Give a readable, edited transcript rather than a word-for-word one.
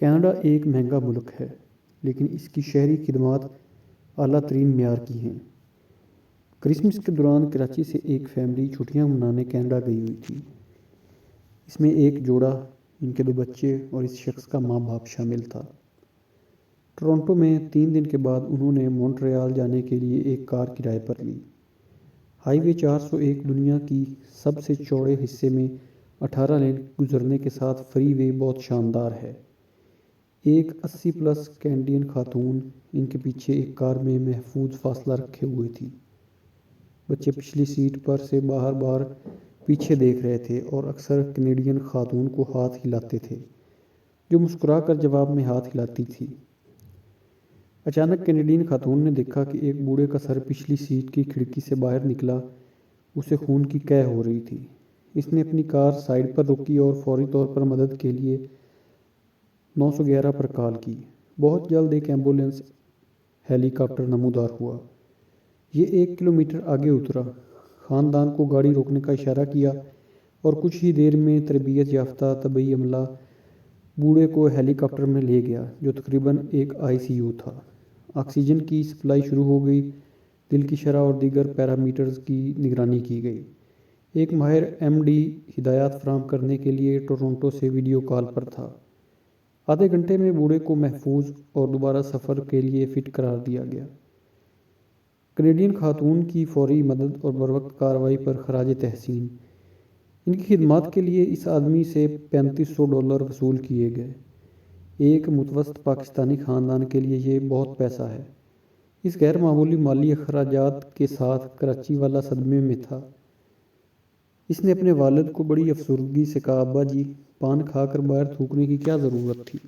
Canada ایک مہنگا ملک ہے، لیکن اس کی شہری خدمات اعلیٰ ترین معیار کی ہیں۔ کرسمس کے دوران کراچی سے ایک فیملی چھٹیاں منانے کینیڈا گئی ہوئی تھی۔ اس میں ایک جوڑا، ان کے 2 بچے اور اس شخص کا ماں باپ شامل تھا۔ ٹورنٹو میں 3 دن کے بعد انہوں نے مونٹریال جانے کے لیے ایک کار کرائے پر لی۔ ہائی وے 401 دنیا کی سب سے چوڑے حصے میں 18 لین گزرنے کے ساتھ فری وے بہت شاندار ہے۔ ایک 80 پلس کینیڈین خاتون ان کے پیچھے ایک کار میں محفوظ فاصلہ رکھے ہوئے تھی۔ بچے پچھلی سیٹ پر سے بار پیچھے دیکھ رہے تھے اور اکثر کینیڈین خاتون کو ہاتھ ہلاتے تھے، جو مسکرا کر جواب میں ہاتھ ہلاتی تھی۔ اچانک کینیڈین خاتون نے دیکھا کہ ایک بوڑھے کا سر پچھلی سیٹ کی کھڑکی سے باہر نکلا، اسے خون کی قے ہو رہی تھی۔ اس نے اپنی کار سائیڈ پر روکی اور فوری طور پر مدد کے لیے 911 پر کال کی۔ بہت جلد ایک ایمبولینس ہیلی کاپٹر نمودار ہوا۔ یہ 1 کلومیٹر آگے اترا، خاندان کو گاڑی روکنے کا اشارہ کیا اور کچھ ہی دیر میں تربیت یافتہ طبی عملہ بوڑھے کو ہیلی کاپٹر میں لے گیا، جو تقریباً ایک ICU تھا۔ آکسیجن کی سپلائی شروع ہو گئی، دل کی شرح اور دیگر پیرامیٹرز کی نگرانی کی گئی۔ ایک ماہر MD ہدایات فراہم کرنے کے لیے ٹورنٹو سے ویڈیو کال پر تھا۔ آدھے گھنٹے میں بوڑھے کو محفوظ اور دوبارہ سفر کے لیے فٹ قرار دیا گیا۔ کینیڈین خاتون کی فوری مدد اور بروقت کارروائی پر خراج تحسین۔ ان کی خدمات کے لیے اس آدمی سے $3500 وصول کیے گئے۔ ایک متوسط پاکستانی خاندان کے لیے یہ بہت پیسہ ہے۔ اس غیر معمولی مالی اخراجات کے ساتھ کراچی والا صدمے میں تھا۔ اس نے اپنے والد کو بڑی افسردگی سے کہا، ابا جی، پان کھا کر باہر تھوکنے کی کیا ضرورت تھی؟